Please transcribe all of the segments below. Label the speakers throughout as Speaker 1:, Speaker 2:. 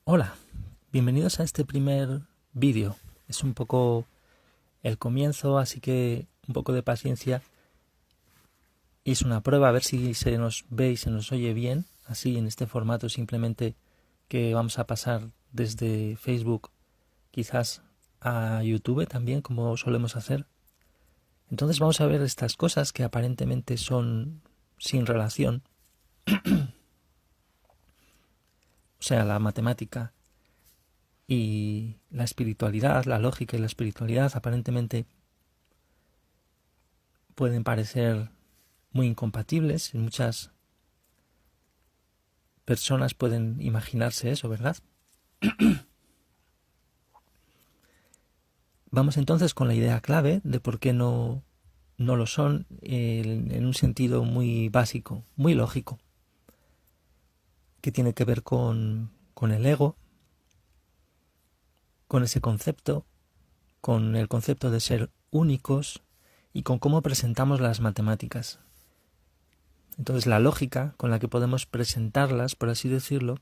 Speaker 1: Hola, bienvenidos a este primer vídeo. Es un poco el comienzo, así que un poco de paciencia. Es una prueba a ver si se nos ve y se nos oye bien, así en este formato simplemente que vamos a pasar desde Facebook quizás a YouTube también, como solemos hacer. Entonces vamos a ver estas cosas que aparentemente son sin relación, o sea, la matemática y la espiritualidad, la lógica y la espiritualidad aparentemente pueden parecer muy incompatibles y muchas personas pueden imaginarse eso, ¿verdad? Vamos entonces con la idea clave de por qué no lo son en un sentido muy básico, muy lógico, que tiene que ver con el ego, con ese concepto, con el concepto de ser únicos y con cómo presentamos las matemáticas. Entonces la lógica con la que podemos presentarlas, por así decirlo,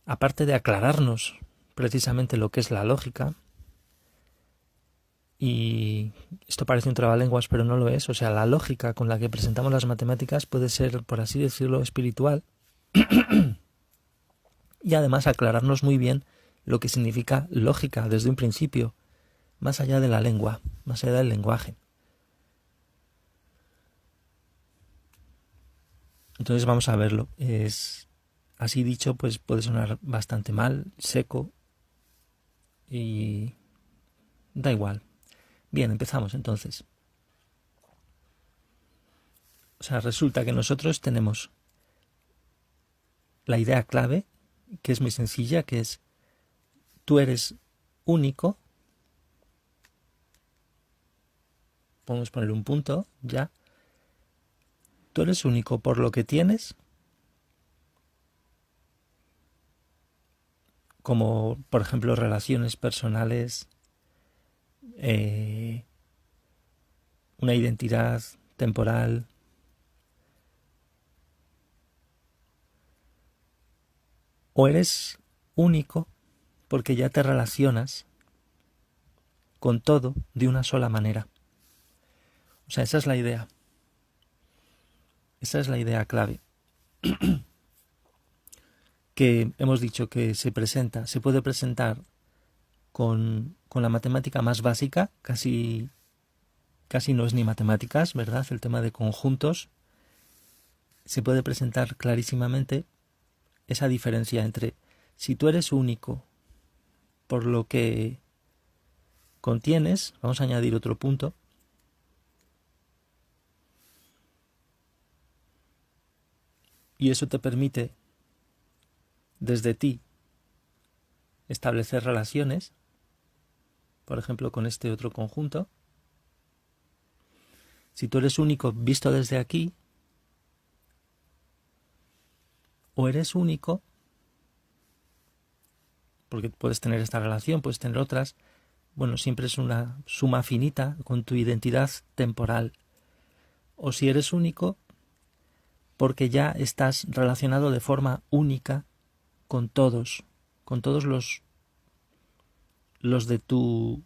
Speaker 1: aparte de aclararnos precisamente lo que es la lógica, y esto parece un trabalenguas pero no lo es, o sea, la lógica con la que presentamos las matemáticas puede ser, por así decirlo, espiritual y además aclararnos muy bien lo que significa lógica desde un principio, más allá de la lengua, más allá del lenguaje. Entonces vamos a verlo. Es así dicho, pues puede sonar bastante mal, seco y da igual. Bien, empezamos entonces. O sea, resulta que nosotros tenemos la idea clave, que es muy sencilla, que es tú eres único. Podemos poner un punto, ya. Tú eres único por lo que tienes, como por ejemplo relaciones personales, eh, una identidad temporal, o eres único porque ya te relacionas con todo de una sola manera. O sea, esa es la idea. Esa es la idea clave. Que hemos dicho que se puede presentar con la matemática más básica, casi no es ni matemáticas, ¿verdad? El tema de conjuntos. Se puede presentar clarísimamente esa diferencia entre si tú eres único por lo que contienes, vamos a añadir otro punto, y eso te permite desde ti establecer relaciones, por ejemplo con este otro conjunto. Si tú eres único visto desde aquí, o eres único, porque puedes tener esta relación, puedes tener otras, bueno, siempre es una suma finita con tu identidad temporal. O si eres único, porque ya estás relacionado de forma única con todos los de tu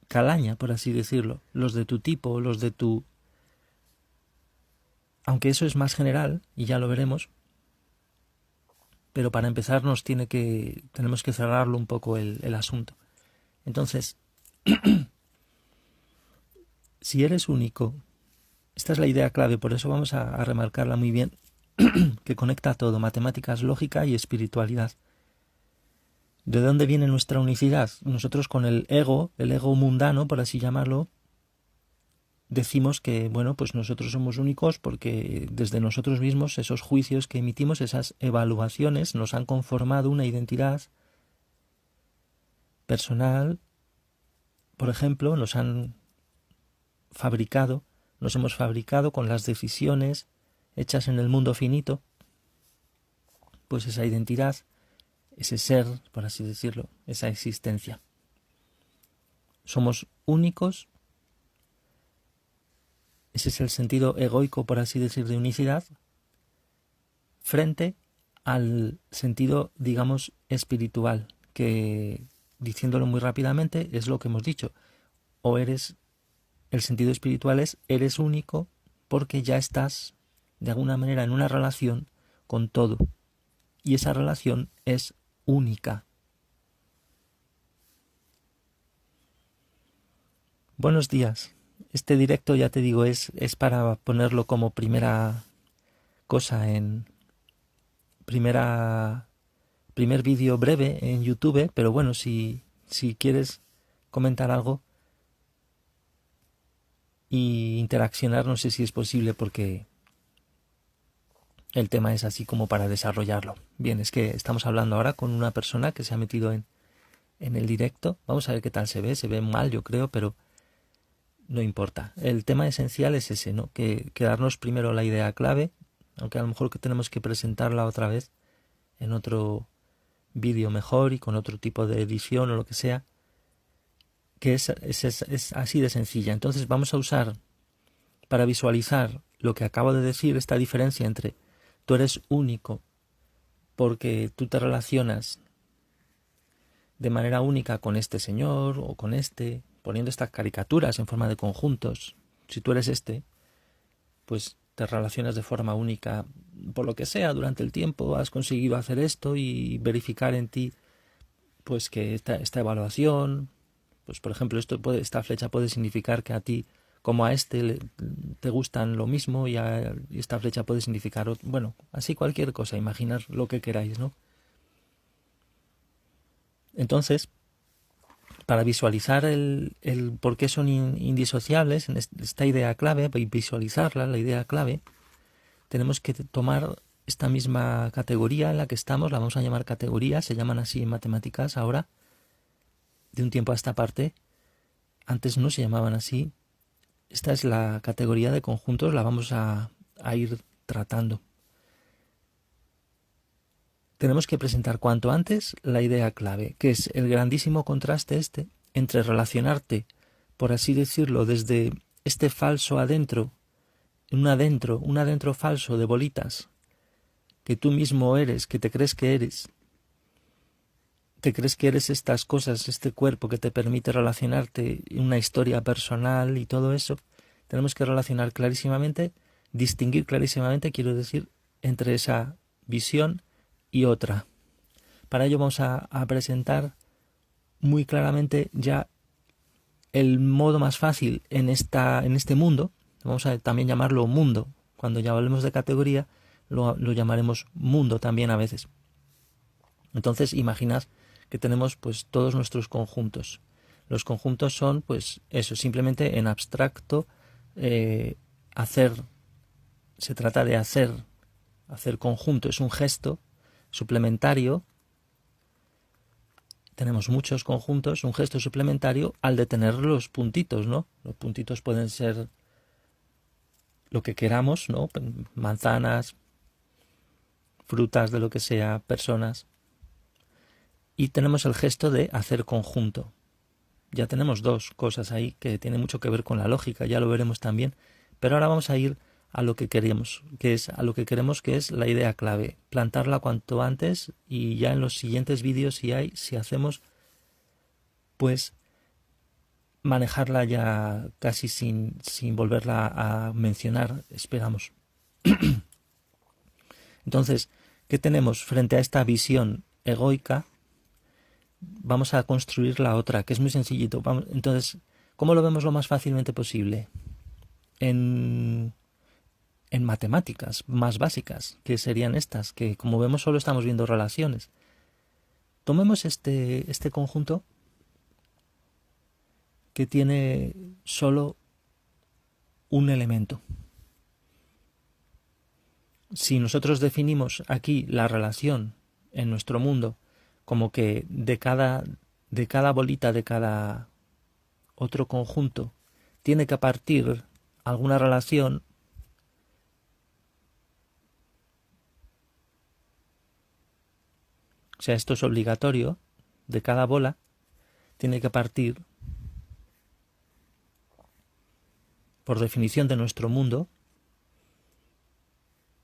Speaker 1: calaña, por así decirlo, los de tu tipo, los de tu... Aunque eso es más general, y ya lo veremos, pero para empezar tenemos que cerrarlo un poco el asunto. Entonces, si eres único, esta es la idea clave, por eso vamos a remarcarla muy bien, que conecta todo, matemáticas, lógica y espiritualidad. ¿De dónde viene nuestra unicidad? Nosotros con el ego mundano, por así llamarlo, decimos que, bueno, pues nosotros somos únicos porque desde nosotros mismos esos juicios que emitimos, esas evaluaciones, nos han conformado una identidad personal, por ejemplo, nos hemos fabricado con las decisiones hechas en el mundo finito, pues esa identidad, ese ser, por así decirlo, esa existencia. Somos únicos. Ese es el sentido egoico, por así decir, de unicidad, frente al sentido, digamos, espiritual, que, diciéndolo muy rápidamente, es lo que hemos dicho. O eres, el sentido espiritual es, eres único porque ya estás, de alguna manera, en una relación con todo. Y esa relación es única. Buenos días. Este directo, ya te digo, es para ponerlo como primera cosa en primer vídeo breve en YouTube, pero bueno, si quieres comentar algo y interaccionar, no sé si es posible porque el tema es así como para desarrollarlo. Bien, es que estamos hablando ahora con una persona que se ha metido en el directo. Vamos a ver qué tal se ve mal yo creo, pero no importa. El tema esencial es ese, ¿no? Que darnos primero la idea clave, aunque a lo mejor que tenemos que presentarla otra vez en otro vídeo mejor y con otro tipo de edición o lo que sea, que es así de sencilla. Entonces vamos a usar para visualizar lo que acabo de decir, esta diferencia entre tú eres único porque tú te relacionas de manera única con este señor o con este, poniendo estas caricaturas en forma de conjuntos. Si tú eres este, pues te relacionas de forma única por lo que sea durante el tiempo, has conseguido hacer esto y verificar en ti pues que esta evaluación, pues por ejemplo esta flecha puede significar que a ti como a este te gustan lo mismo y esta flecha puede significar, bueno, así cualquier cosa, imaginar lo que queráis, ¿no? Entonces, para visualizar el por qué son indisociables, en esta idea clave, para visualizarla, la idea clave, tenemos que tomar esta misma categoría en la que estamos, la vamos a llamar categoría, se llaman así en matemáticas ahora, de un tiempo a esta parte, antes no se llamaban así. Esta es la categoría de conjuntos, la vamos a ir tratando. Tenemos que presentar cuanto antes la idea clave, que es el grandísimo contraste entre relacionarte, por así decirlo, desde este falso adentro, un adentro falso de bolitas, que tú mismo eres, que te crees que eres estas cosas, este cuerpo que te permite relacionarte, una historia personal y todo eso. Tenemos que relacionar clarísimamente, distinguir clarísimamente, quiero decir, entre esa visión y otra. Para ello vamos a presentar muy claramente ya el modo más fácil en este mundo. Vamos a también llamarlo mundo. Cuando ya hablemos de categoría, lo llamaremos mundo también a veces. Entonces, imaginad que tenemos pues todos nuestros conjuntos. Los conjuntos son, pues eso, simplemente en abstracto, hacer, se trata de hacer conjunto, es un gesto suplementario. Tenemos muchos conjuntos, un gesto suplementario al de tener los puntitos, ¿no? Los puntitos pueden ser lo que queramos, ¿no? Manzanas, frutas, de lo que sea, personas. Y tenemos el gesto de hacer conjunto. Ya tenemos dos cosas ahí que tienen mucho que ver con la lógica, ya lo veremos también. Pero ahora vamos a ir a lo que queremos, que es la idea clave, plantarla cuanto antes y ya en los siguientes vídeos si hacemos, pues manejarla ya casi sin volverla a mencionar, esperamos. Entonces, ¿qué tenemos frente a esta visión egoica? Vamos a construir la otra, que es muy sencillito. Entonces, ¿cómo lo vemos lo más fácilmente posible? En matemáticas más básicas, que serían estas, que como vemos solo estamos viendo relaciones. Tomemos este conjunto que tiene solo un elemento. Si nosotros definimos aquí la relación en nuestro mundo como que de cada bolita, de cada otro conjunto, tiene que partir alguna relación, o sea, esto es obligatorio, de cada bola tiene que partir, por definición de nuestro mundo,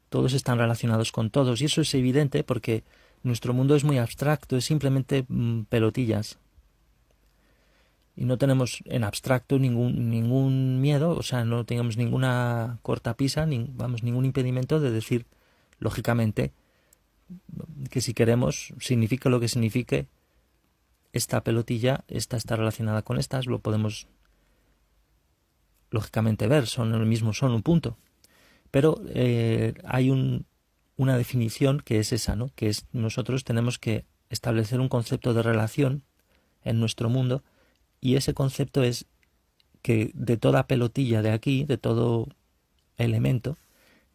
Speaker 1: todos están relacionados con todos, y eso es evidente porque nuestro mundo es muy abstracto, es simplemente pelotillas. Y no tenemos en abstracto ningún miedo, o sea, no tenemos ninguna cortapisa, ningún impedimento de decir, lógicamente, que si queremos, signifique lo que signifique, esta pelotilla, esta está relacionada con estas, lo podemos lógicamente ver, son el mismo, son un punto. Pero hay una definición que es esa, ¿no? Que es nosotros tenemos que establecer un concepto de relación en nuestro mundo, y ese concepto es que de toda pelotilla de aquí, de todo elemento,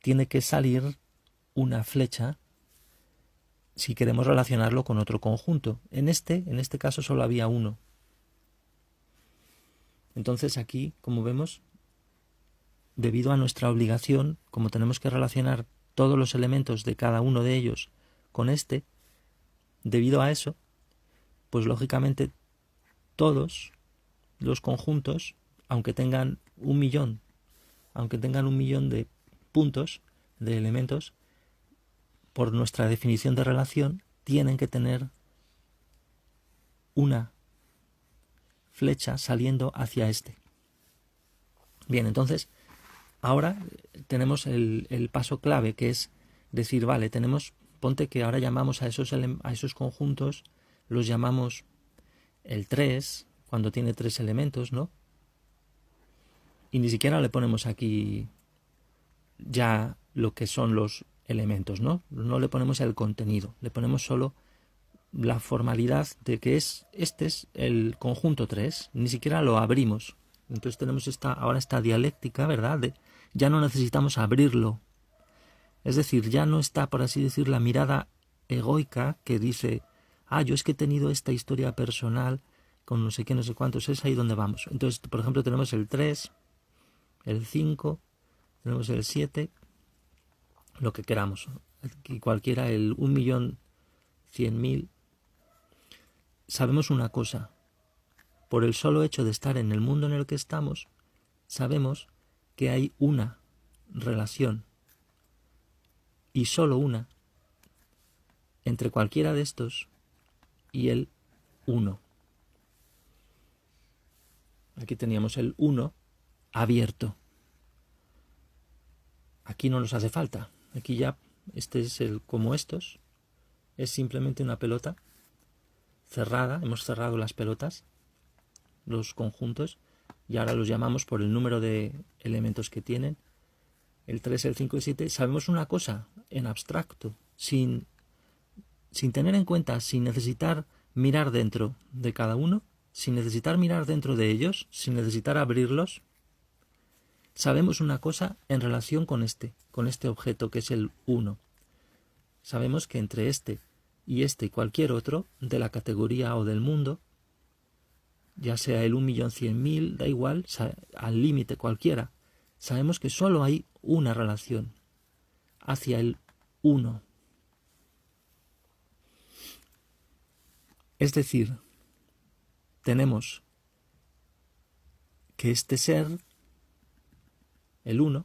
Speaker 1: tiene que salir una flecha si queremos relacionarlo con otro conjunto. En este caso solo había uno. Entonces aquí, como vemos, debido a nuestra obligación, como tenemos que relacionar todos los elementos de cada uno de ellos con este, debido a eso, pues lógicamente todos los conjuntos, aunque tengan un millón de puntos, de elementos, por nuestra definición de relación, tienen que tener una flecha saliendo hacia este. Bien, entonces, ahora tenemos el paso clave, que es decir, vale, ponte que ahora llamamos a esos conjuntos, los llamamos el 3, cuando tiene 3 elementos, ¿no? Y ni siquiera le ponemos aquí ya lo que son los elementos, ¿no? No le ponemos el contenido, le ponemos solo la formalidad de que este es el conjunto 3, ni siquiera lo abrimos. Entonces tenemos ahora esta dialéctica, ¿verdad? Ya no necesitamos abrirlo. Es decir, ya no está, por así decir, la mirada egoica que dice, yo es que he tenido esta historia personal con no sé qué, no sé cuántos, es ahí donde vamos. Entonces, por ejemplo, tenemos el 3, el 5, tenemos el 7, lo que queramos. Aquí cualquiera, el 1.100.000. Sabemos una cosa, por el solo hecho de estar en el mundo en el que estamos, sabemos que hay una relación, y solo una, entre cualquiera de estos y el 1. Aquí teníamos el 1 abierto. Aquí no nos hace falta. Aquí ya, como estos, es simplemente una pelota cerrada. Hemos cerrado las pelotas, los conjuntos, y ahora los llamamos por el número de elementos que tienen. El 3, el 5 y el 7. Sabemos una cosa en abstracto, sin tener en cuenta, sin necesitar mirar dentro de cada uno, sin necesitar mirar dentro de ellos, sin necesitar abrirlos. Sabemos una cosa en relación con este objeto que es el 1. Sabemos que entre este y cualquier otro de la categoría o del mundo, ya sea el 1.100.000, da igual, al límite cualquiera, sabemos que solo hay una relación hacia el 1. Es decir, tenemos que este ser, el 1,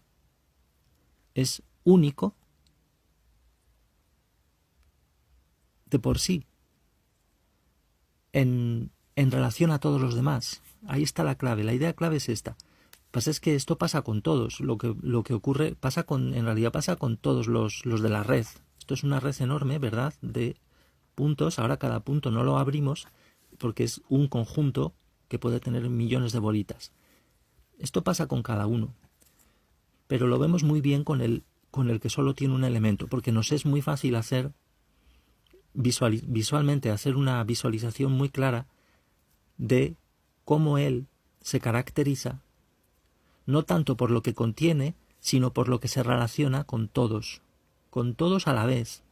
Speaker 1: es único de por sí en relación a todos los demás. Ahí está la clave. La idea clave es esta. Pasa es que esto pasa con todos. Lo que ocurre en realidad pasa con todos los de la red. Esto es una red enorme, ¿verdad?, de puntos. Ahora cada punto no lo abrimos porque es un conjunto que puede tener millones de bolitas. Esto pasa con cada uno. Pero lo vemos muy bien con el que solo tiene un elemento, porque nos es muy fácil hacer visualmente una visualización muy clara de cómo él se caracteriza, no tanto por lo que contiene, sino por lo que se relaciona con todos a la vez.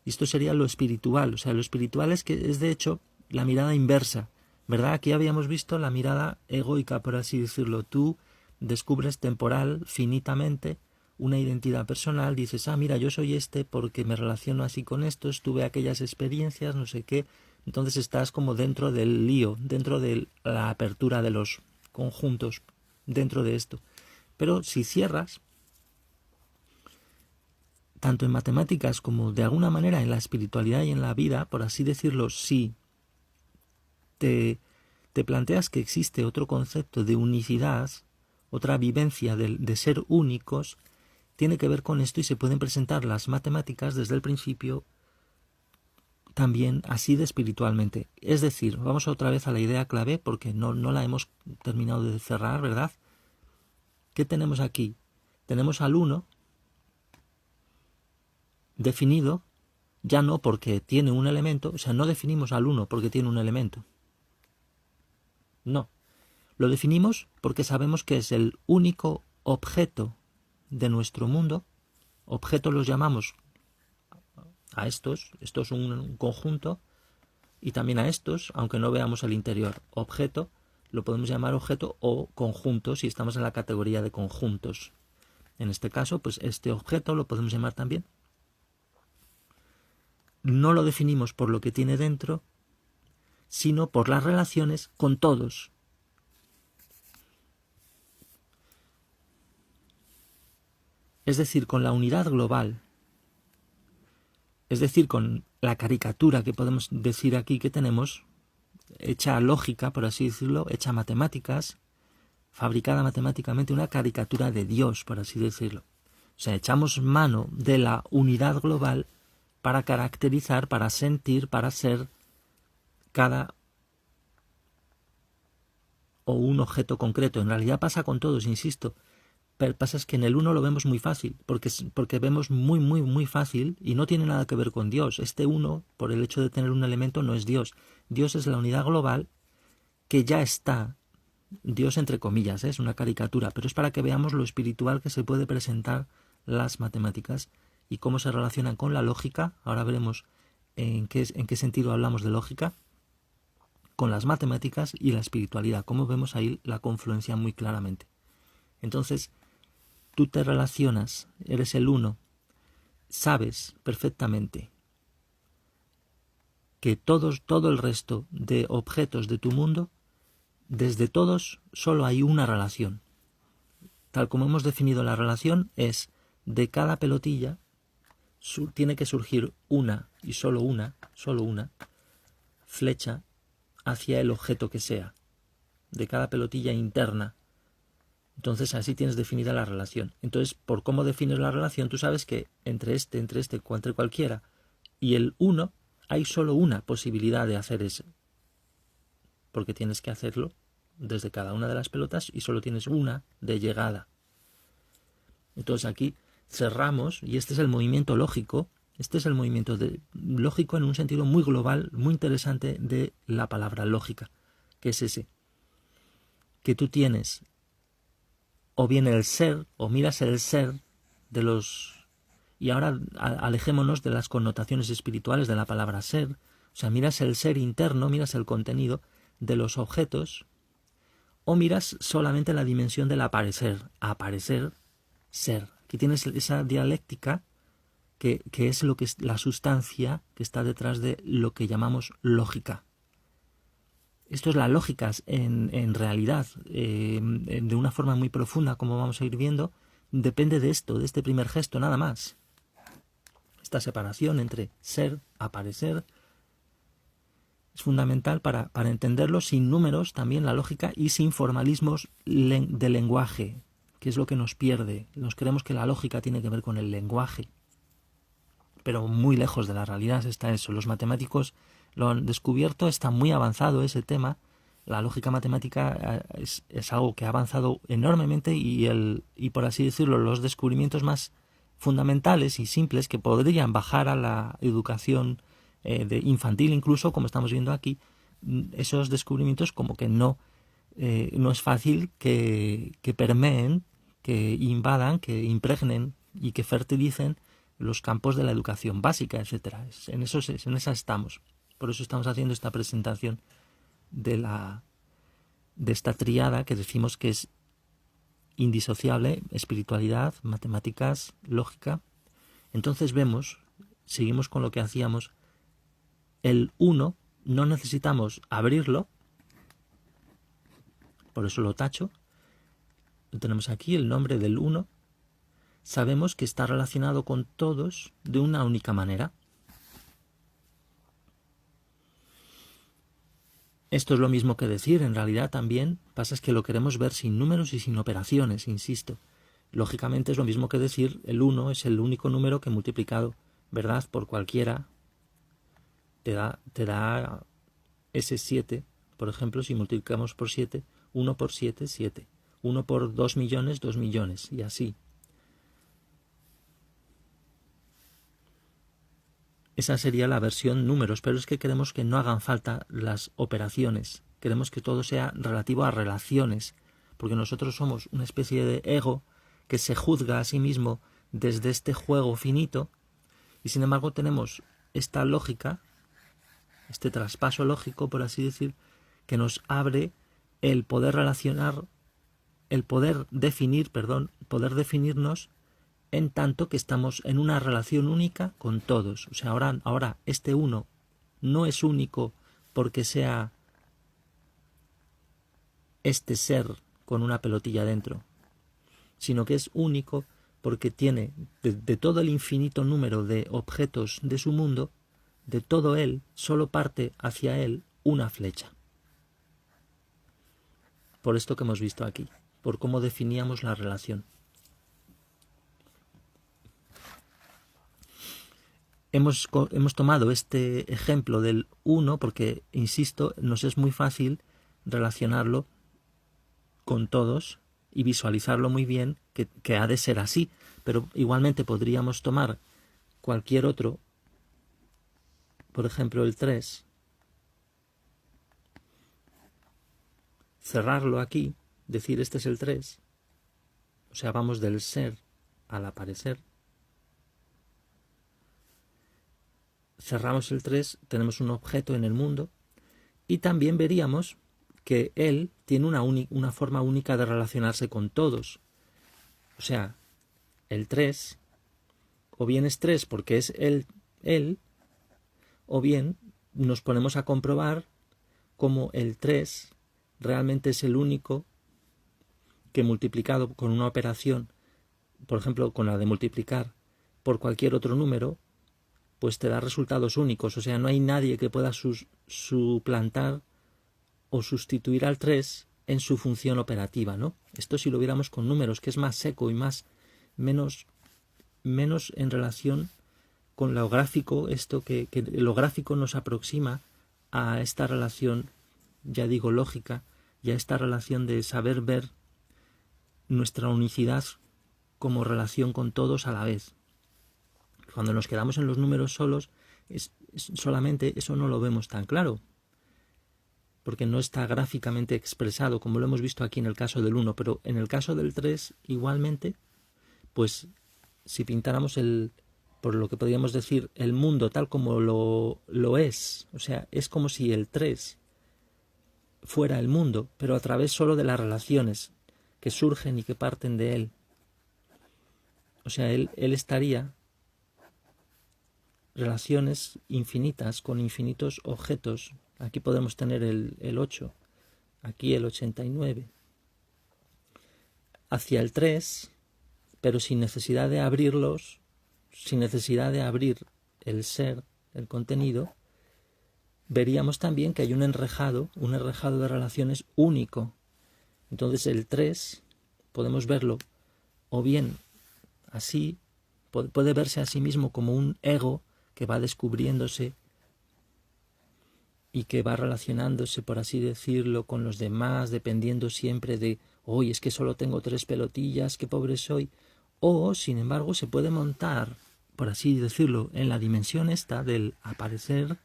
Speaker 1: Y esto sería lo espiritual. O sea, lo espiritual es de hecho la mirada inversa, ¿verdad? Aquí habíamos visto la mirada egoica, por así decirlo. Tú descubres temporal, finitamente, una identidad personal, dices, mira, yo soy porque me relaciono así con estos, tuve aquellas experiencias, no sé qué. Entonces estás como dentro del lío, dentro de la apertura de los conjuntos, dentro de esto. Pero si cierras, tanto en matemáticas como de alguna manera en la espiritualidad y en la vida, por así decirlo, si te planteas que existe otro concepto de unicidad, otra vivencia de ser únicos, tiene que ver con esto y se pueden presentar las matemáticas desde el principio también así de espiritualmente. Es decir, vamos otra vez a la idea clave porque no la hemos terminado de cerrar, ¿verdad? ¿Qué tenemos aquí? Tenemos al 1 definido, ya no porque tiene un elemento, o sea, no definimos al 1 porque tiene un elemento. No. Lo definimos porque sabemos que es el único objeto de nuestro mundo. Objeto los llamamos a esto es un conjunto, y también a estos, aunque no veamos el interior. Objeto, lo podemos llamar objeto o conjunto si estamos en la categoría de conjuntos. En este caso, pues este objeto lo podemos llamar también. No lo definimos por lo que tiene dentro, sino por las relaciones con todos. Es decir, con la unidad global. Es decir, con la caricatura que podemos decir aquí que tenemos, hecha lógica, por así decirlo, hecha matemáticas, fabricada matemáticamente, una caricatura de Dios, por así decirlo. O sea, echamos mano de la unidad global para caracterizar, para sentir, para ser cada o un objeto concreto. En realidad pasa con todos, insisto. Pero pasa es que en el 1 lo vemos muy fácil, porque vemos muy fácil y no tiene nada que ver con Dios. Este 1, por el hecho de tener un elemento, no es Dios. Dios es la unidad global que ya está. Dios entre comillas, es una caricatura, pero es para que veamos lo espiritual que se puede presentar las matemáticas y cómo se relacionan con la lógica. Ahora veremos en qué sentido hablamos de lógica, con las matemáticas y la espiritualidad, cómo vemos ahí la confluencia muy claramente. Entonces, tú te relacionas, eres el 1, sabes perfectamente que todo el resto de objetos de tu mundo, desde todos solo hay una relación. Tal como hemos definido la relación, es de cada pelotilla tiene que surgir una y solo una flecha hacia el objeto que sea, de cada pelotilla interna. Entonces así tienes definida la relación. Entonces, por cómo defines la relación, tú sabes que entre cualquiera y el 1 hay solo una posibilidad de hacer eso. Porque tienes que hacerlo desde cada una de las pelotas y solo tienes una de llegada. Entonces aquí cerramos, y este es el movimiento lógico, lógico en un sentido muy global, muy interesante de la palabra lógica, que es ese, que tú tienes o bien el ser, o miras el ser de los... Y ahora alejémonos de las connotaciones espirituales de la palabra ser. O sea, miras el ser interno, miras el contenido de los objetos, o miras solamente la dimensión del aparecer, ser. Aquí tienes esa dialéctica que es lo que es la sustancia que está detrás de lo que llamamos lógica. Esto es la lógica en realidad, de una forma muy profunda, como vamos a ir viendo, depende de esto, de este primer gesto, nada más. Esta separación entre ser, aparecer, es fundamental para entenderlo sin números, también la lógica, y sin formalismos de lenguaje, que es lo que nos pierde. Nos creemos que la lógica tiene que ver con el lenguaje, pero muy lejos de la realidad está eso. Los matemáticos lo han descubierto, está muy avanzado ese tema. La lógica matemática es algo que ha avanzado enormemente y por así decirlo, los descubrimientos más fundamentales y simples que podrían bajar a la educación de infantil incluso, como estamos viendo aquí, esos descubrimientos como que no es fácil que permeen, que invadan, que impregnen y que fertilicen los campos de la educación básica, etcétera. En esa estamos. Por eso estamos haciendo esta presentación de esta tríada que decimos que es indisociable: espiritualidad, matemáticas, lógica. Entonces seguimos con lo que hacíamos. El 1 no necesitamos abrirlo, por eso lo tacho. Lo tenemos aquí, el nombre del 1. sabemos que está relacionado con todos de una única manera. Esto es lo mismo que decir, en realidad también pasa es que lo queremos ver sin números y sin operaciones, insisto. Lógicamente es lo mismo que decir el 1 es el único número que multiplicado, ¿verdad?, por cualquiera te da ese 7. Por ejemplo, si multiplicamos por 7, 1 por 7, 7. 1 por 2 millones, 2 millones, y así. Esa sería la versión números, pero es que queremos que no hagan falta las operaciones. Queremos que todo sea relativo a relaciones, porque nosotros somos una especie de ego que se juzga a sí mismo desde este juego finito, y sin embargo tenemos esta lógica, este traspaso lógico, por así decir, que nos abre el poder relacionar, el poder definirnos en tanto que estamos en una relación única con todos. O sea, ahora este uno no es único porque sea este ser con una pelotilla dentro, sino que es único porque tiene de todo el infinito número de objetos de su mundo, de todo él, solo parte hacia él una flecha. Por esto que hemos visto aquí, por cómo definíamos la relación. Hemos tomado este ejemplo del 1 porque, insisto, nos es muy fácil relacionarlo con todos y visualizarlo muy bien, que ha de ser así, pero igualmente podríamos tomar cualquier otro, por ejemplo el 3, cerrarlo aquí, decir este es el 3, o sea, vamos del ser al aparecer. Cerramos el 3, tenemos un objeto en el mundo y también veríamos que él tiene una forma única de relacionarse con todos. O sea, el 3, o bien es 3 porque es él, o bien nos ponemos a comprobar cómo el 3 realmente es el único que multiplicado con una operación, por ejemplo, con la de multiplicar por cualquier otro número, pues te da resultados únicos. O sea, no hay nadie que pueda suplantar o sustituir al 3 en su función operativa, ¿no? Esto si lo viéramos con números, que es más seco y menos en relación con lo gráfico, esto que lo gráfico nos aproxima a esta relación, ya digo, lógica, y a esta relación de saber ver nuestra unicidad como relación con todos a la vez. Cuando nos quedamos en los números solos, solamente eso no lo vemos tan claro, porque no está gráficamente expresado, como lo hemos visto aquí en el caso del 1, pero en el caso del 3, igualmente, pues si pintáramos por lo que podríamos decir, el mundo tal como lo es, o sea, es como si el 3 fuera el mundo, pero a través solo de las relaciones que surgen y que parten de él. O sea, él estaría relaciones infinitas con infinitos objetos. Aquí podemos tener el 8, aquí el 89. Hacia el 3, pero sin necesidad de abrirlos, sin necesidad de abrir el ser, el contenido, veríamos también que hay un enrejado de relaciones único. Entonces el 3 podemos verlo o bien así, puede verse a sí mismo como un ego que va descubriéndose y que va relacionándose, por así decirlo, con los demás, dependiendo siempre de, hoy es que solo tengo 3 pelotillas, qué pobre soy. O, sin embargo, se puede montar, por así decirlo, en la dimensión esta del aparecer,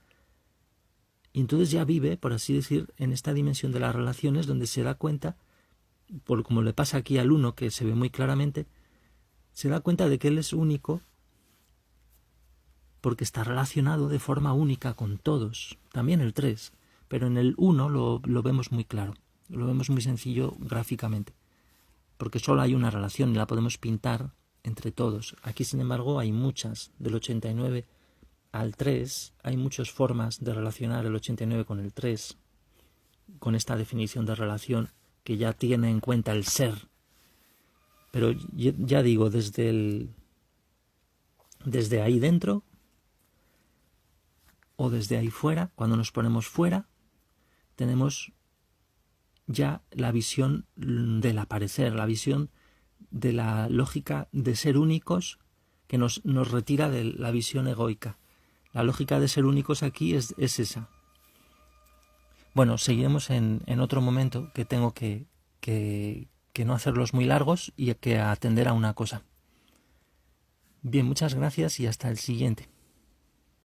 Speaker 1: y entonces ya vive, por así decir, en esta dimensión de las relaciones donde se da cuenta, por como le pasa aquí al 1, que se ve muy claramente, se da cuenta de que él es único porque está relacionado de forma única con todos, también el 3, pero en el 1 lo vemos muy claro, lo vemos muy sencillo gráficamente, porque solo hay una relación y la podemos pintar entre todos. Aquí, sin embargo, hay muchas, del 89 al 3, hay muchas formas de relacionar el 89 con el 3, con esta definición de relación que ya tiene en cuenta el ser. Pero ya digo, desde ahí dentro o desde ahí fuera, cuando nos ponemos fuera, tenemos ya la visión del aparecer, la visión de la lógica de ser únicos que nos retira de la visión egoica. La lógica de ser únicos aquí es esa. Bueno, seguiremos en otro momento, que tengo que no hacerlos muy largos y que atender a una cosa. Bien, muchas gracias y hasta el siguiente.